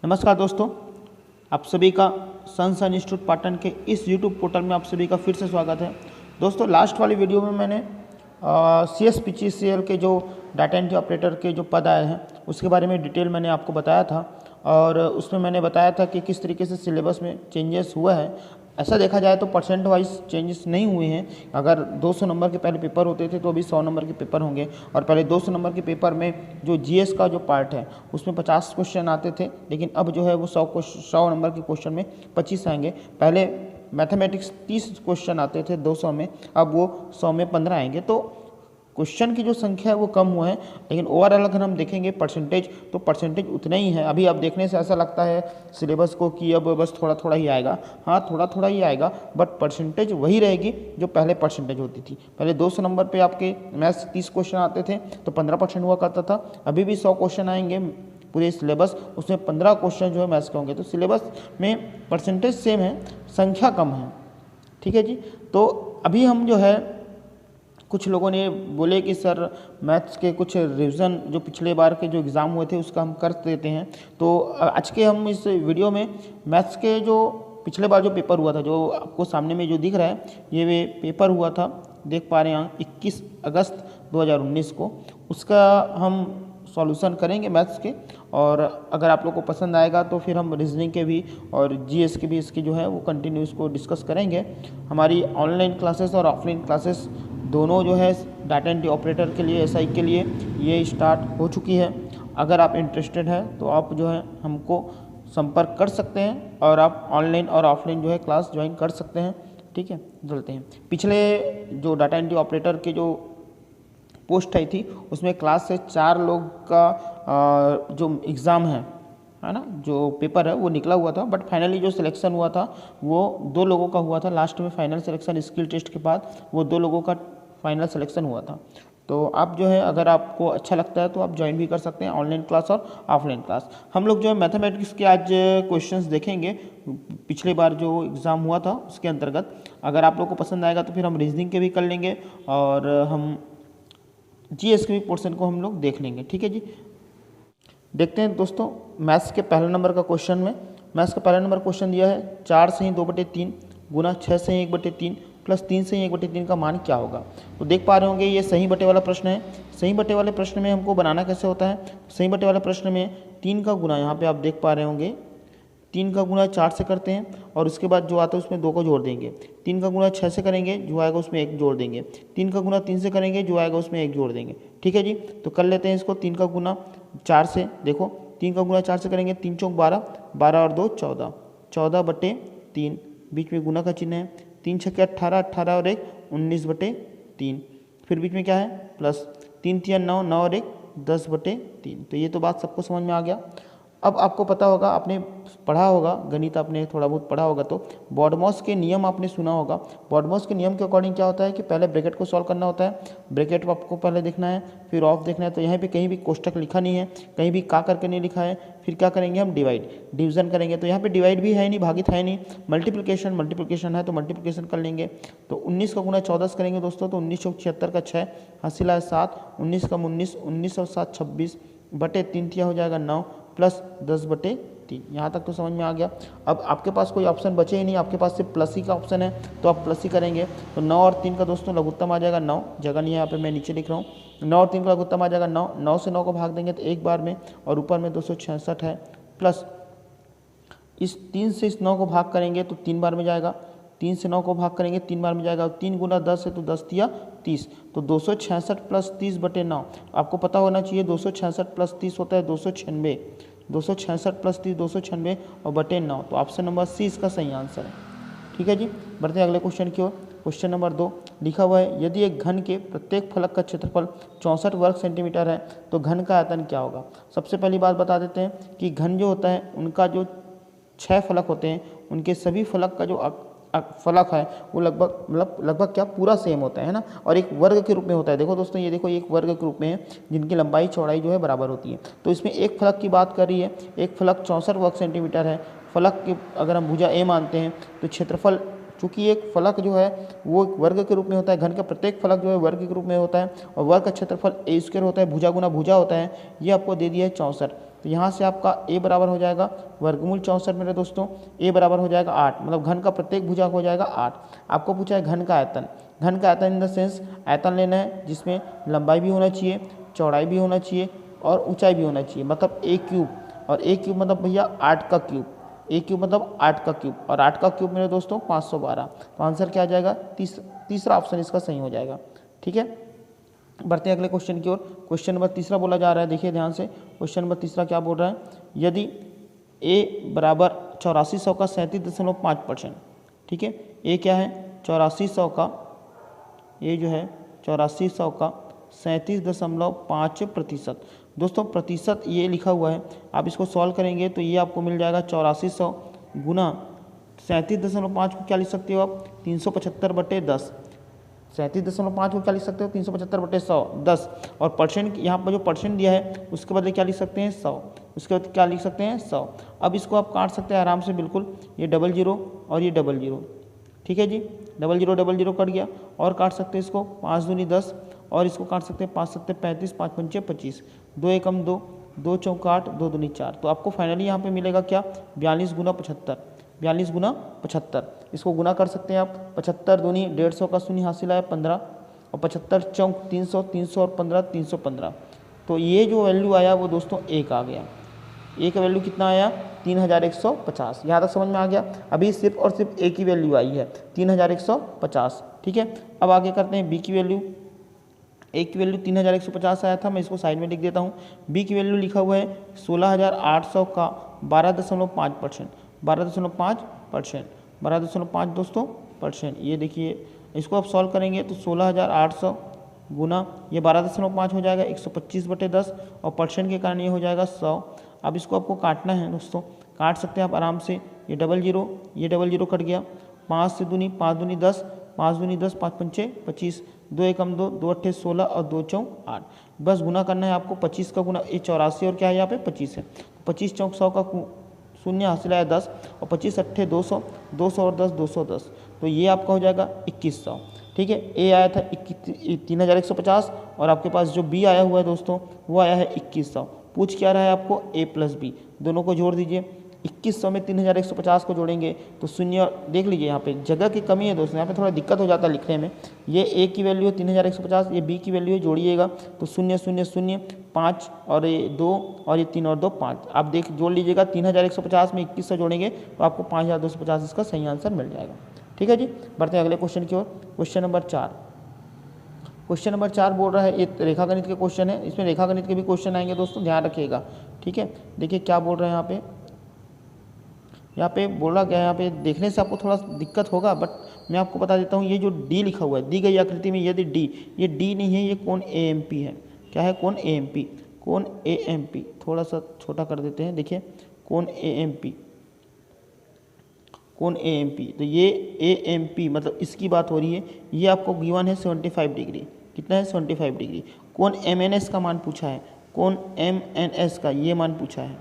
नमस्कार दोस्तों, आप सभी का सन इंस्टीट्यूट पाटन के इस यूट्यूब पोर्टल में आप सभी का फिर से स्वागत है। दोस्तों, लास्ट वाली वीडियो में मैंने CSPCL के जो डाटा एंट्री ऑपरेटर के जो पद आए हैं उसके बारे में डिटेल मैंने आपको बताया था और उसमें मैंने बताया था कि किस तरीके से सिलेबस में चेंजेस हुआ है। ऐसा देखा जाए तो परसेंट वाइज चेंजेस नहीं हुए हैं। अगर 200 नंबर के पहले पेपर होते थे तो अभी 100 नंबर के पेपर होंगे और पहले 200 नंबर के पेपर में जो GS का जो पार्ट है उसमें 50 क्वेश्चन आते थे, लेकिन अब जो है वो 100 नंबर के क्वेश्चन में 25 आएंगे। पहले मैथमेटिक्स 30 क्वेश्चन आते थे 200 में, अब वो 100 में 15 आएंगे। तो क्वेश्चन की जो संख्या है वो कम हुआ है, लेकिन ओवरऑल अगर हम देखेंगे परसेंटेज तो परसेंटेज उतना ही है। अभी आप देखने से ऐसा लगता है सिलेबस को कि अब बस थोड़ा थोड़ा ही आएगा। हाँ, थोड़ा थोड़ा ही आएगा, बट परसेंटेज वही रहेगी जो पहले परसेंटेज होती थी। पहले 200 नंबर पे आपके मैथ्स 30 क्वेश्चन आते थे तो 15% हुआ करता था। अभी भी 100 क्वेश्चन आएंगे पूरे सिलेबस, उसमें 15 क्वेश्चन जो है मैथ्स के होंगे। तो सिलेबस में परसेंटेज सेम है, संख्या कम है। ठीक है जी। तो अभी हम जो है कुछ लोगों ने बोले कि सर मैथ्स के कुछ रिवीजन जो पिछले बार के जो एग्ज़ाम हुए थे उसका हम कर देते हैं। तो आज के हम इस वीडियो में मैथ्स के जो पिछले बार जो पेपर हुआ था, जो आपको सामने में जो दिख रहा है ये वे पेपर हुआ था, देख पा रहे हैं 21 अगस्त 2019 को, उसका हम सॉल्यूशन करेंगे मैथ्स के। और अगर आप लोग को पसंद आएगा तो फिर हम रीजनिंग के भी और GS के भी इसकी जो है वो कंटिन्यू इसको डिस्कस करेंगे। हमारी ऑनलाइन क्लासेस और ऑफलाइन क्लासेस दोनों जो है डाटा एंट्री ऑपरेटर के लिए SI के लिए ये स्टार्ट हो चुकी है। अगर आप इंटरेस्टेड हैं तो आप जो है हमको संपर्क कर सकते हैं और आप ऑनलाइन और ऑफलाइन जो है क्लास ज्वाइन कर सकते हैं। ठीक है, चलते हैं। पिछले जो डाटा एंट्री ऑपरेटर के जो पोस्ट आई थी उसमें क्लास से 4 लोग का जो एग्ज़ाम है ना, जो पेपर है वो निकला हुआ था, बट फाइनली जो सिलेक्शन हुआ था वो 2 लोगों का हुआ था। लास्ट में फाइनल सिलेक्शन स्किल टेस्ट के बाद वो 2 लोगों का फाइनल सिलेक्शन हुआ था। तो आप जो है अगर आपको अच्छा लगता है तो आप ज्वाइन भी कर सकते हैं ऑनलाइन क्लास और ऑफलाइन क्लास। हम लोग जो है मैथमेटिक्स के आज क्वेश्चंस देखेंगे पिछले बार जो एग्ज़ाम हुआ था उसके अंतर्गत। अगर आप लोग को पसंद आएगा तो फिर हम रीजनिंग के भी कर लेंगे और हम GS के भी पोर्शन को हम लोग देख लेंगे। ठीक है जी, देखते हैं दोस्तों। मैथ्स के पहले नंबर का क्वेश्चन में मैथ्स का पहला नंबर क्वेश्चन दिया है 4 से ही 2/3 गुना 6 से ही 1/3 प्लस 3 से ही 1/3 का मान क्या होगा। तो देख पा रहे होंगे ये सही बटे वाला प्रश्न है। सही बटे वाले प्रश्न में हमको बनाना कैसे होता है, सही बटे वाले प्रश्न में 3 का गुना, यहाँ पे आप देख पा रहे होंगे 3 का गुना 4 से करते हैं और उसके बाद जो आता है उसमें 2 को जोड़ देंगे। 3 का गुना 6 से करेंगे, जो आएगा उसमें 1 जोड़ देंगे। 3 का गुना 3 से करेंगे, जो आएगा उसमें 1 जोड़ देंगे। ठीक है जी, तो कर लेते हैं इसको। 3 का गुना 4 से, देखो 3 का गुना 4 से करेंगे, 3 चौक 12, 12 और 2 14, 14/3, बीच में गुना का चिन्ह है। 3 छक्के 18, 18 और 1 19/3, फिर बीच में क्या है प्लस, 3 तिया 9, 9 और 1 10/3। तो ये तो बात सबको समझ में आ गया। अब आपको पता होगा, आपने पढ़ा होगा गणित, आपने थोड़ा बहुत पढ़ा होगा तो बॉडमॉस के नियम आपने सुना होगा। बॉडमॉस के नियम के अकॉर्डिंग क्या होता है कि पहले ब्रैकेट को सॉल्व करना होता है। ब्रैकेट आपको पहले देखना है, फिर ऑफ देखना है। तो यहाँ पे कहीं भी कोष्टक लिखा नहीं है, कहीं भी का करके नहीं लिखा है। फिर क्या करेंगे हम, डिवीजन करेंगे। तो यहाँ पे डिवाइड भी है नहीं, भागित है नहीं, मल्टीप्लिकेशन है तो मल्टीप्लिकेशन कर लेंगे। तो 19 का गुना 14 से करेंगे दोस्तों, तो 19 चौक 76 का 6, हासिल 7, 19 कम 19, 19 और 7 26/3 तिया हो जाएगा 9 प्लस 10/3। यहाँ तक तो समझ में आ गया। अब आपके पास कोई ऑप्शन बचे ही नहीं, आपके पास सिर्फ प्लस ही का ऑप्शन है, तो आप प्लस ही करेंगे। तो 9 और 3 का दोस्तों लघुत्तम आ जाएगा 9, जगह नहीं है यहाँ पे, मैं नीचे लिख रहा हूँ। 9 और 3 का लघुत्तम आ जाएगा 9, 9 से 9 को भाग देंगे तो एक बार में, और ऊपर में 266 है, प्लस इस 3 से इस 9 को भाग करेंगे तो 3 बार में जाएगा। 3 से 9 को भाग करेंगे 3 बार में जाएगा। 3 गुना 10 है तो 10 तिया 30, तो 266 प्लस 30/9। आपको पता होना चाहिए 266 प्लस 30 होता है 296, 266 प्लस 30 296 और बटे 9। तो ऑप्शन नंबर C इसका सही आंसर है। ठीक है जी, बढ़ते हैं अगले क्वेश्चन की ओर। क्वेश्चन नंबर 2 लिखा हुआ है, यदि एक घन के प्रत्येक फलक का क्षेत्रफल 64 वर्ग सेंटीमीटर है तो घन का आयतन क्या होगा। सबसे पहली बात बता देते हैं कि घन जो होता है उनका जो 6 फलक होते हैं, उनके सभी फलक का जो फलक है वो लगभग क्या पूरा सेम होता है ना, और एक वर्ग के रूप में होता है। देखो दोस्तों, ये देखो एक वर्ग के रूप में है जिनकी लंबाई चौड़ाई जो है बराबर होती है। तो इसमें एक फलक की बात कर रही है, एक फलक 64 वर्ग सेंटीमीटर है। फलक के अगर हम भुजा A मानते हैं तो क्षेत्रफल, चूँकि एक फलक जो है वो एक वर्ग के रूप में होता है, घन का प्रत्येक फलक जो है वर्ग के रूप में होता है, और वर्ग का क्षेत्रफल A² होता है, भुजा गुना भुजा होता है। ये आपको दे दिया है 64। तो यहाँ से आपका a बराबर हो जाएगा वर्गमूल 64 मेरे दोस्तों, a बराबर हो जाएगा 8, मतलब घन का प्रत्येक भुजांक हो जाएगा 8। आपको पूछा है घन का आयतन, घन का आयतन इन द सेंस आयतन लेना है जिसमें लंबाई भी होना चाहिए, चौड़ाई भी होना चाहिए और ऊंचाई भी होना चाहिए, मतलब a क्यूब, और a क्यूब मतलब भैया 8 का क्यूब, a क्यूब मतलब 8 का क्यूब, और 8 का क्यूब मेरे दोस्तों 512। तो आंसर क्या आ जाएगा, तीसरा ऑप्शन इसका सही हो जाएगा। ठीक है, बढ़ते हैं अगले क्वेश्चन की ओर। क्वेश्चन नंबर तीसरा बोला जा रहा है, देखिए ध्यान से, क्वेश्चन नंबर तीसरा क्या बोल रहा है, यदि a बराबर 8400 का 37.5%, ठीक है, a क्या है 8400 का, ये जो है 8400 का 37.5%। दोस्तों प्रतिशत ये लिखा हुआ है, आप इसको सॉल्व करेंगे तो ये आपको मिल जाएगा 8400 गुना 37.5 को क्या लिख सकते हो आप 375/10, 37.5 को क्या लिख सकते हो 375/100 10, और परसेंट यहाँ पर जो परसेंट दिया है उसके बदले क्या लिख सकते हैं 100, उसके बाद क्या लिख सकते हैं 100। अब इसको आप काट सकते हैं आराम से बिल्कुल, ये 00 और ये 00, ठीक है जी, 00 कट गया, और काट सकते हैं इसको 5 दूनी 10, और इसको काट सकते हैं 5 7 35, 5 पंचे 25, 2 एकम 2, 2 चौक 8, 2 दूनी 4। तो आपको फाइनली यहाँ पे मिलेगा क्या 42 गुना 75, 42 गुना 75। इसको गुना कर सकते हैं आप, 75 दूनी 150 का शून्य हासिल आया 15, और 75 चौक 300, 300 और 15 315। तो ये जो वैल्यू आया वो दोस्तों 1 आ गया, ए का वैल्यू कितना आया 3150। यहाँ तक समझ में आ गया। अभी सिर्फ और सिर्फ ए की वैल्यू आई है 3150, ठीक है। अब आगे करते हैं बी की वैल्यू। ए की वैल्यू 3150 आया था, मैं इसको साइड में लिख देता हूँ। बी की वैल्यू लिखा हुआ है 16800 का 12.5%, 12.5%, 12.5 दोस्तों %। ये देखिए, इसको आप सॉल्व करेंगे तो 16800 गुना ये 12.5 हो जाएगा 125/10, और परसेंट के कारण ये हो जाएगा 100। अब इसको आपको काटना है दोस्तों, काट सकते हैं आप आराम से, ये 00, ये 00 कट गया, 5 से दूनी 5 दूनी 10, 5 दूनी 10, 5 पंचे 25, 2 एकम 2, 2 अट्ठे 16 और 2 चौक 8। बस गुना करना है आपको, 25 का गुना, ये 84 और क्या है यहाँ पे 25 है, 25 चौक 100 का शून्य हासिल आया 10, और 25 अट्ठे 200, 200 और 10 210, तो ये आपका हो जाएगा 2100। ठीक है, ए आया था 3150, और आपके पास जो बी आया हुआ है दोस्तों वो आया है 2100। पूछ क्या रहा है आपको, ए प्लस बी, दोनों को जोड़ दीजिए। 2100 में 3150 को जोड़ेंगे तो शून्य, देख लीजिए यहाँ पे जगह की कमी है दोस्तों, यहाँ पे थोड़ा दिक्कत हो जाता है लिखने में। ये ए की वैल्यू है 3150, ये बी की वैल्यू है, जोड़िएगा तो 0 0 0 5 और ये 2 और ये 3 और 2 5, आप देख जोड़ लीजिएगा। 3150 में 2100 जोड़ेंगे तो आपको 5250 इसका सही आंसर मिल जाएगा। ठीक है जी, बढ़ते हैं अगले क्वेश्चन की ओर। क्वेश्चन नंबर 4, क्वेश्चन नंबर 4 बोल रहा है, ये रेखा गणित के क्वेश्चन है, इसमें रेखा गणित के भी क्वेश्चन आएंगे दोस्तों, ध्यान रखिएगा। ठीक है, देखिए क्या बोल रहे हैं यहाँ पे बोला गया है, यहाँ पे देखने से आपको थोड़ा दिक्कत होगा, बट मैं आपको बता देता हूँ। ये जो डी लिखा हुआ है दी गई आकृति में, यदि डी, ये डी नहीं है, ये कोण AMP है। क्या है, कोण AMP, कोण AMP, थोड़ा सा छोटा कर देते हैं, देखिए कोण AMP, कोण AMP, तो ये AMP मतलब इसकी बात हो रही है। ये आपको गिवन है 75 डिग्री, कितना है 75 डिग्री। कोण MNS का मान पूछा है, कोण MNS का ये मान पूछा है,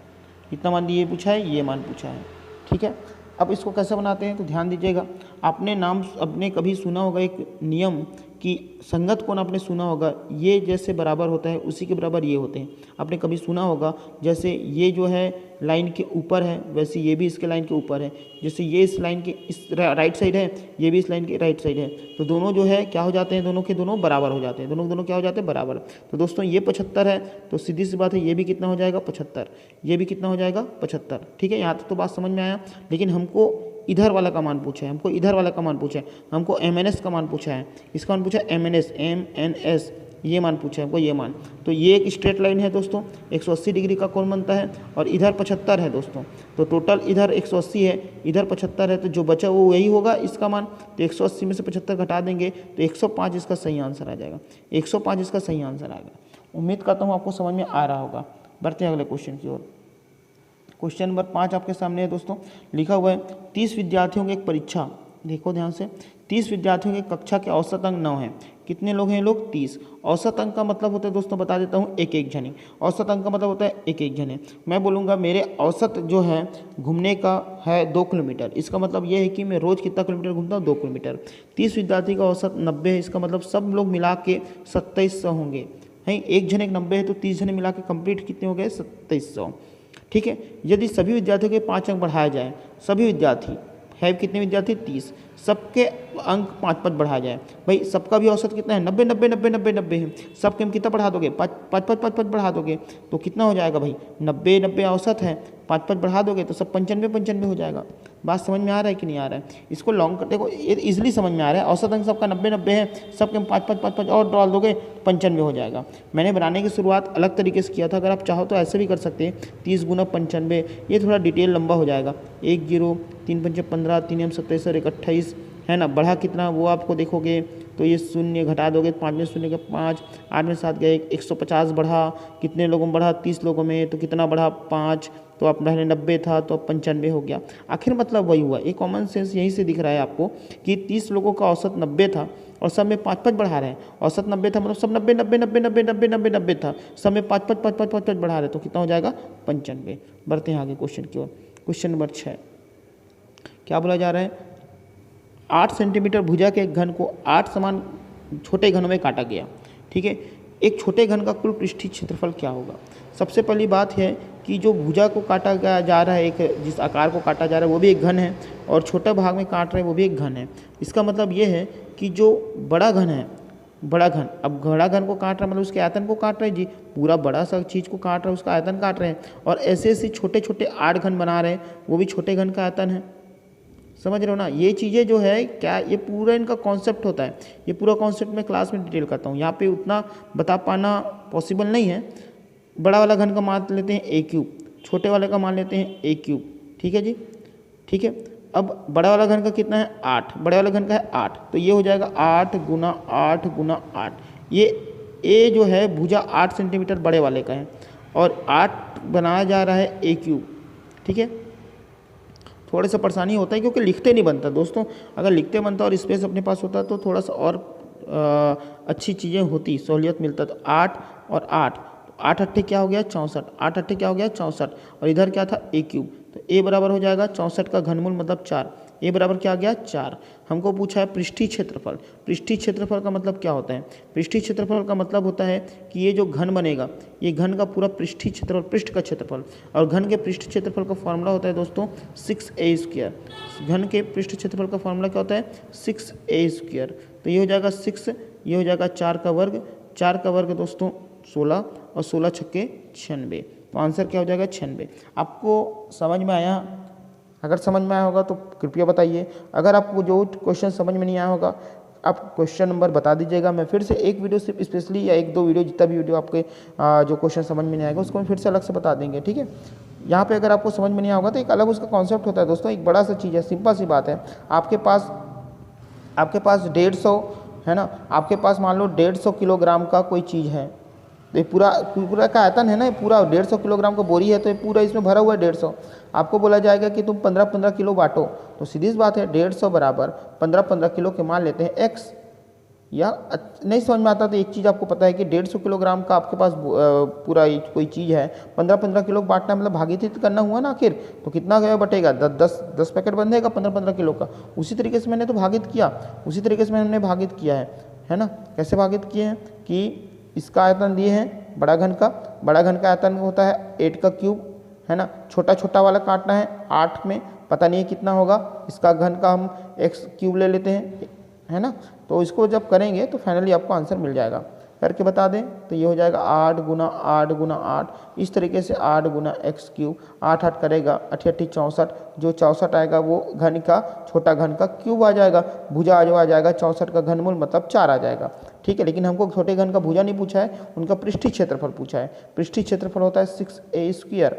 कितना मान ये पूछा है, ये मान पूछा है। ठीक है, अब इसको कैसे बनाते हैं तो ध्यान दीजिएगा। आपने कभी सुना होगा एक नियम कि संगत कोण, आपने सुना होगा ये जैसे बराबर होता है उसी के बराबर ये होते हैं। आपने कभी सुना होगा जैसे ये जो है लाइन के ऊपर है, वैसे ये भी इसके लाइन के ऊपर है। जैसे ये इस लाइन के इस राइट साइड है, ये भी इस लाइन के राइट साइड है, तो दोनों जो है क्या हो जाते हैं, दोनों के दोनों बराबर हो जाते हैं, दोनों क्या हो जाते हैं, बराबर। तो दोस्तों ये 75 है, तो सीधी सी बात है ये भी कितना हो जाएगा 75, ये भी कितना हो जाएगा 75। ठीक है, यहाँ तक तो बात समझ में आया। लेकिन हमको इधर वाला का मान पूछा है, हमको इधर वाला का मान पूछा है, हमको MNS का मान पूछा है, इसका मान पूछा है MNS, ये मान पूछा है हमको, ये मान। तो ये एक स्ट्रेट लाइन है दोस्तों, 180 डिग्री का कोण बनता है, और इधर 75 है दोस्तों। तो टोटल इधर 180 है, इधर 75 है, तो जो बचा वो यही होगा इसका मान। तो 180 में से 75 घटा देंगे तो 105 इसका सही आंसर आ जाएगा, 105 इसका सही आंसर आएगा। उम्मीद करता हूँ आपको समझ में आ रहा होगा। बढ़ते हैं अगले क्वेश्चन की ओर। क्वेश्चन नंबर 5 आपके सामने है दोस्तों, लिखा हुआ है 30 विद्यार्थियों की एक परीक्षा, देखो ध्यान से, 30 विद्यार्थियों की कक्षा के औसत अंक 9 हैं। कितने लोग हैं लोग, 30। औसत अंक का मतलब होता है दोस्तों, बता देता हूँ, एक एक जने। औसत अंक का मतलब होता है एक एक जने। मैं बोलूँगा मेरे औसत जो है घूमने का है 2 किलोमीटर, इसका मतलब ये है कि मैं रोज़ कितना किलोमीटर घूमता हूँ, 2 किलोमीटर। 30 विद्यार्थी का औसत 90 है, इसका मतलब सब लोग मिला के 2700 होंगे, नहीं, एक जन एक 90 है तो 30 जने मिला के कंप्लीट कितने हो गए 2700। ठीक है, यदि सभी विद्यार्थियों के 5 अंक बढ़ाया जाए, सभी विद्यार्थी है कितने विद्यार्थी 30, सबके अंक 5-5 बढ़ाया जाए। भाई सबका भी औसत कितना है 90 90 90 90 90 है, सबके हम कितना बढ़ा दोगे 5 बढ़ा दोगे तो कितना हो जाएगा भाई 90 90 औसत है, 5 बढ़ा दोगे तो सब 95 हो जाएगा। बात समझ में आ रहा है कि नहीं आ रहा है? इसको लॉन्ग करते को इजीली समझ में आ रहा है। औसत अंक सबका 90 90 है, सबके हम 5 और डाल दोगे 95 हो जाएगा। मैंने बनाने की शुरुआत अलग तरीके से किया था, अगर आप चाहो तो ऐसे भी कर सकते हैं 30 गुना 95, ये थोड़ा डिटेल लंबा हो जाएगा। 1 0 3 5 15 3 27 और 1 28 है ना, बढ़ा कितना वो आपको देखोगे तो ये शून्य घटा दोगे, 5 में शून्य के 5, 8 में 7 गए 150 बढ़ा, कितने लोगों में बढ़ा 30 लोगों में, तो कितना बढ़ा 5, तो अब पहले 90 था तो अब 95 हो गया। आखिर मतलब वही हुआ, एक कॉमन सेंस यहीं से दिख रहा है आपको कि 30 लोगों का औसत 90 था और सब में 5 बढ़ा रहे हैं। औसत 90 था मतलब सब 90 90 90 90 90 90 90 था, सब में 5 बढ़ा रहे, तो कितना हो जाएगा 95। बढ़ते हैं आगे क्वेश्चन की ओर। क्वेश्चन नंबर 6 क्या बोला जा रहा है, 8 सेंटीमीटर भुजा के एक घन को 8 समान छोटे घनों में काटा गया। ठीक है, एक छोटे घन का कुल पृष्ठीय क्षेत्रफल क्या होगा? सबसे पहली बात है कि जो भुजा को काटा जा रहा है, एक जिस आकार को काटा जा रहा है वो भी एक घन है, और छोटा भाग में काट रहे हैं वो भी एक घन है। इसका मतलब ये है कि जो बड़ा घन है, बड़ा घन, अब बड़ा घन को काट रहा है मतलब उसके आयतन को काट रहे हैं जी, पूरा बड़ा सा चीज़ को काट रहा है उसका आयतन काट रहे हैं, और ऐसे ऐसे छोटे छोटे 8 घन बना रहे हैं वो भी छोटे घन का आयतन है। समझ रहे हो ना? ये चीज़ें जो है क्या, ये पूरा इनका कॉन्सेप्ट होता है, ये पूरा कॉन्सेप्ट मैं क्लास में डिटेल करता हूँ, यहाँ पे उतना बता पाना पॉसिबल नहीं है। बड़ा वाला घन का मान लेते हैं a क्यूब, छोटे वाले का मान लेते हैं a क्यूब। ठीक है जी, ठीक है। अब बड़ा वाला घन का कितना है 8, बड़े वाले घन का है 8, तो ये हो जाएगा 8 गुना 8 गुना 8। ये a जो है भुजा 8 सेंटीमीटर बड़े वाले का है, और 8 बनाया जा रहा है a क्यूब। ठीक है, थोड़ा सा परेशानी होता है क्योंकि लिखते नहीं बनता दोस्तों, अगर लिखते बनता और स्पेस अपने पास होता तो थोड़ा सा और अच्छी चीज़ें होती, सहूलियत मिलता। तो 8 और 8, 8 अट्ठे क्या हो गया 64, 8 अट्ठे क्या हो गया 64, और इधर क्या था a क्यूब, तो a बराबर हो जाएगा 64 का घनमूल मतलब 4, a बराबर क्या आ गया 4। हमको पूछा है पृष्ठीय क्षेत्रफल। पृष्ठीय क्षेत्रफल का मतलब क्या होता है? पृष्ठीय क्षेत्रफल का मतलब होता है कि ये जो घन बनेगा, ये घन का पूरा पृष्ठीय क्षेत्रफल, पृष्ठ का क्षेत्रफल, और घन के पृष्ठ क्षेत्रफल का फॉर्मूला होता है दोस्तों 6a²। घन के पृष्ठ क्षेत्रफल का फॉर्मूला क्या होता है 6a²। तो ये हो जाएगा 6, ये हो जाएगा 4 का वर्ग, 4 का वर्ग दोस्तों 16, और 16 छक्के 96, तो आंसर क्या हो जाएगा 96। आपको समझ में आया? अगर समझ में आया होगा तो कृपया बताइए, अगर आपको जो क्वेश्चन समझ में नहीं आया होगा आप क्वेश्चन नंबर बता दीजिएगा। मैं फिर से एक वीडियो सिर्फ स्पेशली, या 1-2 वीडियो, जितना भी वीडियो आपके जो क्वेश्चन समझ में नहीं आएगा उसको हम फिर से अलग से बता देंगे। ठीक है, यहाँ पे अगर आपको समझ में नहीं आएगा तो एक अलग उसका कॉन्सेप्ट होता है दोस्तों, एक बड़ा सा चीज़ है, सिंपल सी बात है। आपके पास 150 है ना, आपके पास मान लो 150 किलोग्राम का कोई चीज़ है, तो ये पूरा का आयतन है ना, ये पूरा 150 किलोग्राम का बोरी है, तो ये पूरा इसमें भरा हुआ है 150। आपको बोला जाएगा कि तुम 15-15 किलो बांटो, तो सीधी सी बात है 150 बराबर 15-15 किलो के मान लेते हैं x। या नहीं समझ में आता तो एक चीज़ आपको पता है कि 150 किलोग्राम का आपके पास पूरा कोई चीज़ है, 15-15 किलो बांटना मतलब भागीरथी करना हुआ ना आखिर, तो कितना गया बटेगा 10 पैकेट बंधेगा 15-15 किलो का। उसी तरीके से मैंने तो भागित किया, उसी तरीके से हमने भागित किया है ना। कैसे भागित किए हैं कि इसका आयतन दिए हैं बड़ा घन का आयतन होता है 8 का क्यूब, है ना। छोटा छोटा वाला काटना है 8 में, पता नहीं है कितना होगा, इसका घन का हम x क्यूब ले लेते हैं, है ना। तो इसको जब करेंगे तो फाइनली आपको आंसर मिल जाएगा। करके बता दें तो ये हो जाएगा 8 गुना 8 गुना 8, इस तरीके से 8 गुना x क्यूब, 8 8 करेगा 8 8 64, जो 64 आएगा वो घन का, छोटा घन का क्यूब आ जाएगा, भुजा जो आ जाएगा 64 का घनमूल मतलब 4 आ जाएगा। ठीक है, लेकिन हमको छोटे घन का भुजा नहीं पूछा है, उनका पृष्ठीय क्षेत्रफल पूछा है। पृष्ठीय क्षेत्रफल होता है 6a²।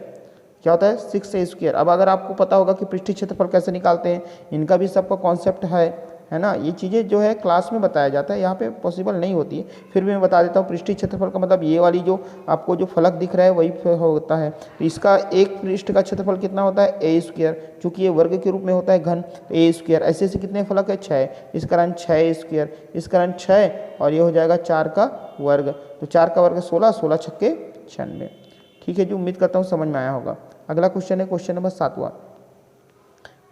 क्या होता है 6a²। अब अगर आपको पता होगा कि पृष्ठीय क्षेत्रफल कैसे निकालते हैं, इनका भी सबका कॉन्सेप्ट है ना। ये चीज़ें जो है क्लास में बताया जाता है, यहाँ पे पॉसिबल नहीं होती है, फिर भी मैं बता देता हूँ। पृष्ठीय क्षेत्रफल का मतलब ये वाली जो आपको जो फलक दिख रहा है वही होता है। तो इसका एक पृष्ठ का क्षेत्रफल कितना होता है a², चूँकि ये वर्ग के रूप में होता है घन, a²। ऐसे ऐसे कितने फलक है 6, इसका कारण 6a², इसका कारण 6, और ये हो जाएगा 4 का वर्ग, तो 4 का वर्ग 16, 16 छक्के 96। ठीक है जी, उम्मीद करता हूँ समझ में आया होगा। अगला क्वेश्चन है क्वेश्चन नंबर 7वां।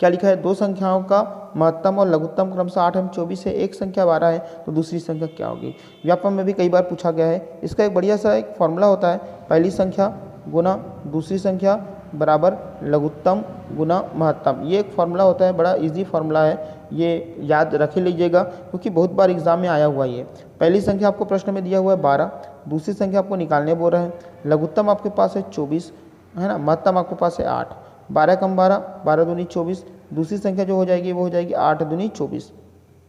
क्या लिखा है, दो संख्याओं का महत्तम और लघुत्तम क्रमशः 8 एवं 24 है, एक संख्या 12 है, तो दूसरी संख्या क्या होगी। व्यापम में भी कई बार पूछा गया है। इसका एक बढ़िया सा एक फॉर्मूला होता है, पहली संख्या गुना दूसरी संख्या बराबर लघुत्तम गुना महत्तम। ये एक फार्मूला होता है, बड़ा इजी फार्मूला है, ये याद रख लीजिएगा क्योंकि बहुत बार एग्जाम में आया हुआ है। ये पहली संख्या आपको प्रश्न में दिया हुआ है 12, दूसरी संख्या आपको निकालने बोल रहे हैं, लघुत्तम आपके पास है 24 है ना, महत्तम आपके पास है 8, 12 कम 12, 12 दूनी 24, दूसरी संख्या जो हो जाएगी वो हो जाएगी 8 दूनी 24,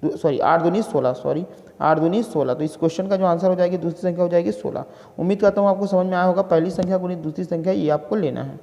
सॉरी 8 दूनी 16, सॉरी 8 दूनी 16। तो इस क्वेश्चन का जो आंसर हो जाएगी दूसरी संख्या हो जाएगी 16। उम्मीद करता हूँ आपको समझ में आया होगा, पहली संख्या गुनी दूसरी संख्या ये आपको लेना है।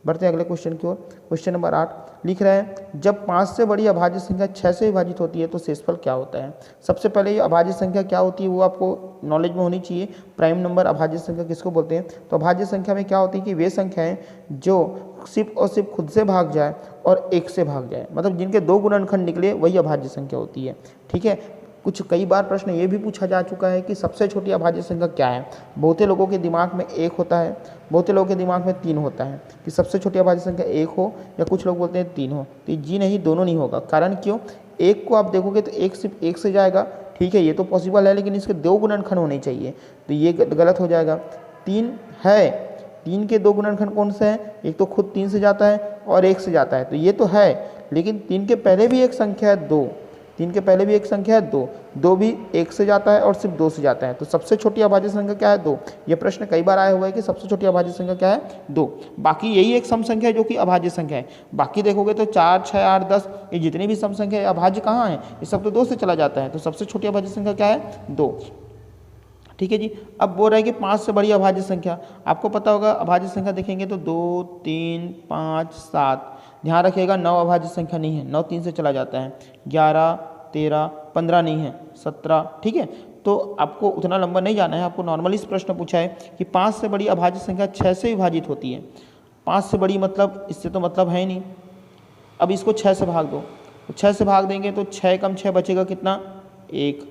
बढ़ते हैं अगले क्वेश्चन की ओर। क्वेश्चन नंबर 8 लिख रहे हैं, जब 5 से बड़ी अभाज्य संख्या 6 से विभाजित होती है तो शेषफल क्या होता है। सबसे पहले ये अभाज्य संख्या क्या होती है वो आपको नॉलेज में होनी चाहिए। प्राइम नंबर अभाज्य संख्या किसको बोलते हैं। तो अभाज्य संख्या में क्या होती है कि वे संख्याएं जो सिर्फ और सिर्फ खुद से भाग जाए और 1 से भाग जाए, मतलब जिनके 2 गुणनखंड निकले वही अभाज्य संख्या होती है। ठीक है, कुछ कई बार प्रश्न ये भी पूछा जा चुका है कि सबसे छोटी अभाज्य संख्या क्या है। बहुते लोगों के दिमाग में 1 होता है, बहुते लोगों के दिमाग में 3 होता है कि सबसे छोटी अभाज्य संख्या 1 हो, या कुछ लोग बोलते हैं 3 हो। तो जी नहीं, दोनों नहीं होगा। कारण क्यों, 1 को आप देखोगे तो 1 सिर्फ 1 से जाएगा, ठीक है ये तो पॉसिबल है, लेकिन इसके 2 गुणनखंड होने चाहिए, तो ये गलत हो जाएगा। 3 है, 3 के 2 गुणनखंड कौन से हैं, एक तो खुद 3 से जाता है और 1 से जाता है, तो ये तो है, लेकिन 3 के पहले भी एक संख्या है 2, 3 के पहले भी एक संख्या है 2, 2 भी 1 से जाता है और सिर्फ 2 से जाता है, तो सबसे छोटी अभाज्य संख्या क्या है 2। ये प्रश्न कई बार आया हुआ है कि सबसे छोटी अभाज्य संख्या क्या है 2। बाकी यही एक सम संख्या है जो कि अभाज्य संख्या है। बाकी देखोगे तो 4, 6, 8, 10 ये जितनी भी सम संख्या है अभाज्य कहाँ है, ये सब तो 2 से चला जाता है, तो सबसे छोटी अभाज्य संख्या क्या है 2। ठीक है जी। अब बोल रहे हैं कि 5 से बड़ी अभाज्य संख्या, आपको पता होगा अभाज्य संख्या देखेंगे तो 2, 3, 5, 7, ध्यान रखिएगा 9 अभाज्य संख्या नहीं है, 9 3 से चला जाता है, 11, 13, 15 नहीं है, 17। ठीक है, तो आपको उतना लंबा नहीं जाना है, आपको नॉर्मली इस प्रश्न पूछा है कि 5 से बड़ी अभाज्य संख्या 6 से विभाजित होती है। 5 से बड़ी मतलब इससे तो मतलब है नहीं, अब इसको 6 से भाग दो, तो 6 से भाग देंगे तो 6 कम 6 बचेगा कितना 1,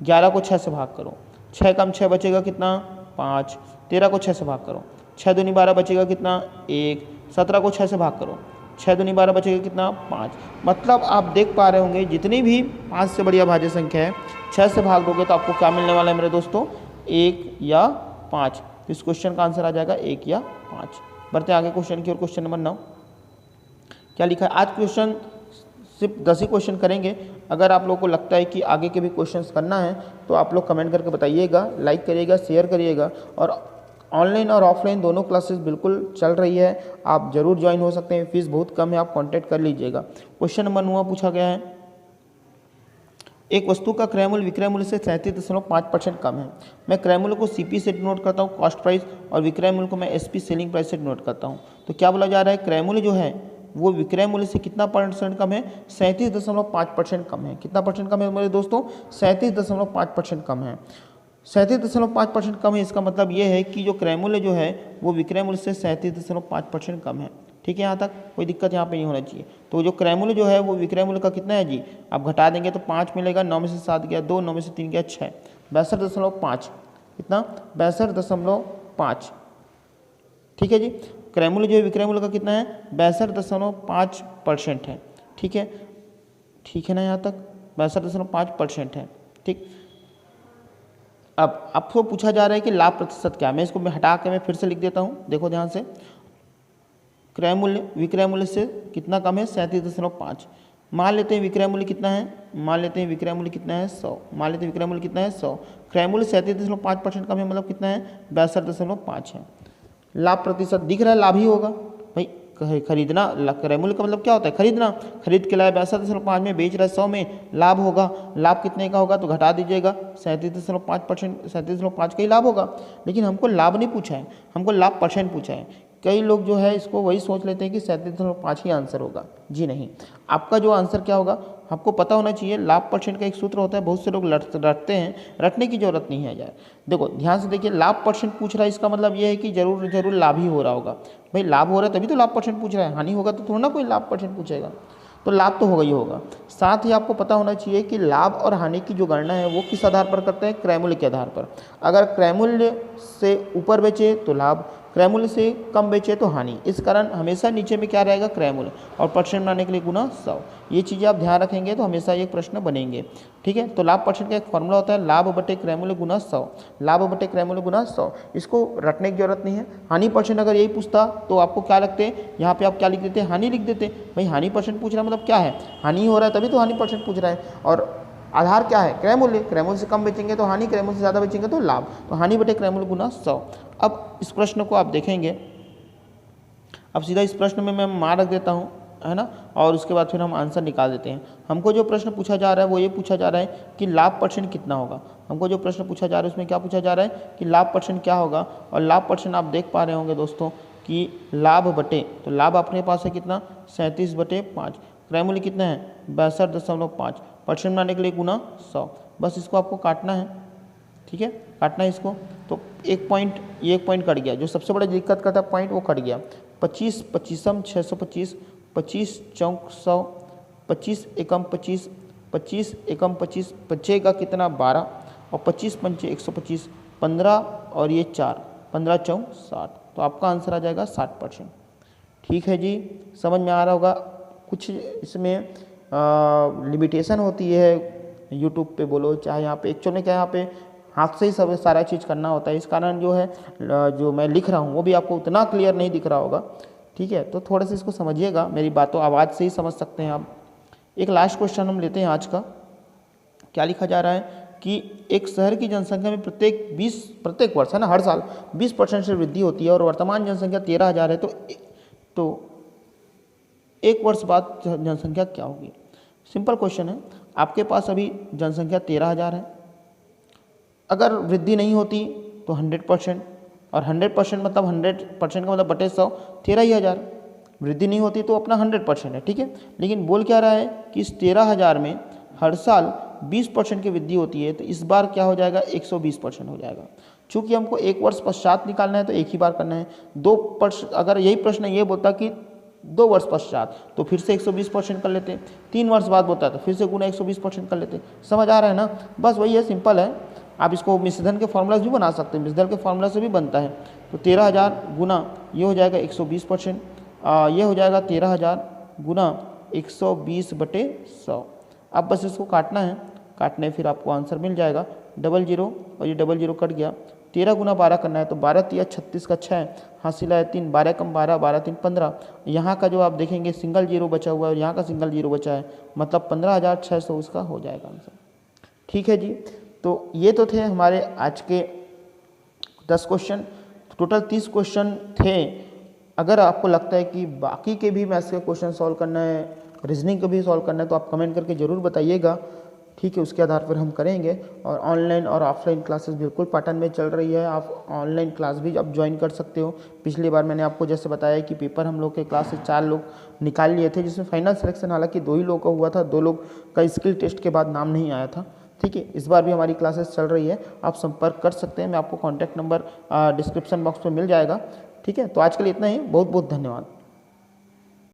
11 को 6 से भाग करो, 6 कम 6 बचेगा कितना 5, 13 को 6 से भाग करो, 6 दूनी 12 बचेगा कितना 1, 17 को 6 से भाग करो, 6 दूनी 12 बचेगा कितना 5। मतलब आप देख पा रहे होंगे जितनी भी 5 से बड़ी अभाज्य संख्या है 6 से भाग दोगे तो आपको क्या मिलने वाला है मेरे दोस्तों, 1 या 5। तो इस क्वेश्चन का आंसर आ जाएगा 1 या 5। बढ़ते हैं आगे क्वेश्चन की ओर। क्वेश्चन नंबर 9 क्या लिखा है। आज क्वेश्चन सिर्फ 10 ही क्वेश्चन करेंगे। अगर आप लोगों को लगता है कि आगे के भी क्वेश्चंस करना है तो आप लोग कमेंट करके बताइएगा, लाइक करिएगा, शेयर करिएगा। और ऑनलाइन और ऑफलाइन दोनों क्लासेस बिल्कुल चल रही है, आप जरूर ज्वाइन हो सकते हैं, फीस बहुत कम है, आप कांटेक्ट कर लीजिएगा। क्वेश्चन नंबर 9 पूछा गया है, एक वस्तु का क्रय मूल्य विक्रय मूल्य से 37.5% कम है। मैं क्रय मूल्य को सीपी से डिनोट करता हूँ कॉस्ट प्राइस, और विक्रय मूल्य को मैं एसपी सेलिंग प्राइस से डिनोट करता हूँ। तो क्या बोला जा रहा है, क्रय मूल्य जो है वो विक्रय मूल्य से कितना % कम है, 37.5% कम है। कितना % कम है मेरे दोस्तों, 37.5% कम है। 37.5% कम है, इसका मतलब ये है कि जो क्रय मूल्य जो है वो विक्रय मूल्य से 37.5% कम है। ठीक है, यहाँ तक कोई दिक्कत यहाँ पे नहीं होना चाहिए। तो जो क्रय मूल्य जो है वो विक्रय मूल्य का कितना है जी, आप घटा देंगे तो 5 मिलेगा, 9 में से 7 गया 2, 9 में से 3 गया 6, 62.5, कितना 62.5। ठीक है जी, क्रय मूल्य जो है विक्रय मूल्य का कितना है 62.5% है। ठीक है, ठीक है ना, यहाँ तक 62.5% है। ठीक, अब आपको पूछा जा रहा है कि लाभ प्रतिशत क्या है। मैं इसको हटा के मैं फिर से लिख देता हूँ, देखो ध्यान से। क्रय मूल्य विक्रय मूल्य से कितना कम है, 37.5। मान लेते हैं विक्रय मूल्य कितना है, मान लेते हैं विक्रय मूल्य कितना है 100, मान लेते हैं विक्रय मूल्य कितना है 100, क्रय मूल्य 37.5% कम है, मतलब कितना है 62.5 है। लाभ प्रतिशत दिख रहा है, लाभ ही होगा भाई, खरीदना, क्रय मूल्य का मतलब क्या होता है खरीदना, खरीद के लाए 62.5 में, बेच रहा है 100 में, लाभ होगा। लाभ कितने का होगा तो घटा दीजिएगा, 37.5%, 37.5 का ही लाभ होगा। लेकिन हमको लाभ नहीं पूछा है, हमको लाभ % पूछा है। कई लोग जो है इसको वही सोच लेते हैं कि 37.5 ही आंसर होगा। जी नहीं, आपका जो आंसर क्या होगा आपको पता होना चाहिए। लाभ % का एक सूत्र होता है, बहुत से लोग रटते हैं, रटने की जरूरत नहीं है यार। देखो ध्यान से देखिए, लाभ % पूछ रहा है, इसका मतलब ये है कि जरूर लाभ ही हो रहा होगा। भाई लाभ हो रहा है तभी तो लाभ % पूछ रहा है, हानि होगा तो थोड़ा ना कोई लाभ % पूछेगा। तो लाभ तो होगा ही होगा। साथ ही आपको पता होना चाहिए कि लाभ और हानि की जो गणना है वो किस आधार पर करते हैं, क्रय मूल्य के आधार पर। अगर क्रय मूल्य से ऊपर बेचे तो लाभ, क्रय से कम बेचे तो हानि, इस कारण हमेशा नीचे में क्या रहेगा, क्रय और परसेंट बनाने के लिए गुना 100। ये चीज़ें आप ध्यान रखेंगे तो हमेशा एक प्रश्न बनेंगे। ठीक है, तो लाभ परसेंट का एक फॉर्मूला होता है लाभ बटे क्रय गुना 100, लाभ बटे क्रय गुना 100, इसको रटने की जरूरत नहीं है। हानि परसेंट अगर यही पूछता तो आपको क्या लगते, यहाँ पे आप क्या लिख देते, हानि लिख देते। भाई हानि परसेंट पूछ रहा है मतलब क्या है, हानि हो रहा है तभी तो हानि परसेंट पूछ रहा है, और आधार क्या है, क्रय मूल्य से कम बेचेंगे तो हानि, क्रय मूल्य से ज़्यादा बेचेंगे तो लाभ, तो हानि बटे क्रय मूल्य गुना 100। अब इस प्रश्न को आप देखेंगे, अब सीधा इस प्रश्न में मैं मान रख देता हूँ, है ना, और उसके बाद फिर हम आंसर निकाल देते हैं। हमको जो प्रश्न पूछा जा रहा है वो ये पूछा जा रहा है कि लाभ परसेंट कितना होगा। हमको जो प्रश्न पूछा जा रहा है उसमें क्या पूछा जा रहा है कि लाभ परसेंट क्या होगा, और लाभ परसेंट आप देख पा रहे होंगे दोस्तों कि लाभ बटे, तो लाभ अपने पास है कितना 37/5, क्रय मूल्य कितना है 62.5, परसेंट बनाने के लिए गुना 100, बस इसको आपको काटना है। ठीक है, काटना है इसको, तो एक पॉइंट, ये एक पॉइंट कट गया, जो सबसे बड़ा दिक्कत करता है पॉइंट वो कट गया। 25 25 625, 25 चौक 100, 25 एकम 25, 25 एकम 25, बचेगा कितना 12, और 25 पंचे 125, 15 और ये 4, 15 चौक 60, तो आपका आंसर आ जाएगा 60%। ठीक है जी, समझ में आ रहा होगा। कुछ इसमें लिमिटेशन होती है, यूट्यूब पे बोलो चाहे यहाँ पे, एक्चुअल में क्या यहाँ पे हाथ से ही सब सारा चीज़ करना होता है, इस कारण जो है जो मैं लिख रहा हूँ वो भी आपको उतना क्लियर नहीं दिख रहा होगा। ठीक है, तो थोड़ा सा इसको समझिएगा, मेरी बातों आवाज़ से ही समझ सकते हैं आप। एक लास्ट क्वेश्चन हम लेते हैं आज का। क्या लिखा जा रहा है कि एक शहर की जनसंख्या में प्रत्येक वर्ष, है ना, हर साल 20% से वृद्धि होती है और वर्तमान जनसंख्या 13,000 है, तो एक वर्ष बाद जनसंख्या क्या होगी। सिंपल क्वेश्चन है, आपके पास अभी जनसंख्या 13,000 है, अगर वृद्धि नहीं होती तो 100%, और 100% मतलब 100% का मतलब बटे 100, 13,000, वृद्धि नहीं होती तो अपना 100% है। ठीक है, लेकिन बोल क्या रहा है कि इस 13,000 में हर साल 20% की वृद्धि होती है, तो इस बार क्या हो जाएगा 120% हो जाएगा। चूँकि हमको एक वर्ष पश्चात निकालना है तो एक ही बार करना है, 2%, अगर यही प्रश्न ये बोलता कि 2 वर्ष पश्चात तो फिर से 120% कर लेते, 3 वर्ष बाद बोलता है तो फिर से गुना 120% कर लेते। समझ आ रहा है ना, बस वही है, सिंपल है। आप इसको मिश्रधन के फॉर्मूला भी बना सकते हैं, मिश्रधन के फॉर्मूला से भी बनता है। तो 13,000 गुना ये हो जाएगा 120%, ये हो जाएगा 13,000 गुना 120/100। अब बस इसको काटना है, काटने फिर आपको आंसर मिल जाएगा, 00 और ये 00 कट गया। 13 गुना 12 करना है तो 12 तिया 36 का 6, हासिल है 3, 12 कम 12, 12 3 15। यहाँ का जो आप देखेंगे सिंगल जीरो बचा हुआ है और यहाँ का सिंगल जीरो बचा है, मतलब 15,600 उसका हो जाएगा आंसर। ठीक है जी, तो ये तो थे हमारे आज के 10 क्वेश्चन, टोटल 30 क्वेश्चन थे। अगर आपको लगता है कि बाकी के भी मैथ्स के क्वेश्चन सॉल्व करना है, रीजनिंग का भी सॉल्व करना है, तो आप कमेंट करके ज़रूर बताइएगा। ठीक है, उसके आधार पर हम करेंगे। और ऑनलाइन और ऑफलाइन क्लासेस बिल्कुल पाटन में चल रही है, आप ऑनलाइन क्लास भी आप ज्वाइन कर सकते हो। पिछली बार मैंने आपको जैसे बताया कि पेपर हम लोग के क्लास से 4 लोग निकाल लिए थे, जिसमें फाइनल सिलेक्शन हालांकि 2 ही लोगों का हुआ था, 2 लोग का स्किल टेस्ट के बाद नाम नहीं आया था। ठीक है, इस बार भी हमारी क्लासेस चल रही है, आप संपर्क कर सकते हैं, मैं आपको कॉन्टैक्ट नंबर डिस्क्रिप्शन बॉक्स में मिल जाएगा। ठीक है, तो आज के लिए इतना ही, बहुत बहुत धन्यवाद।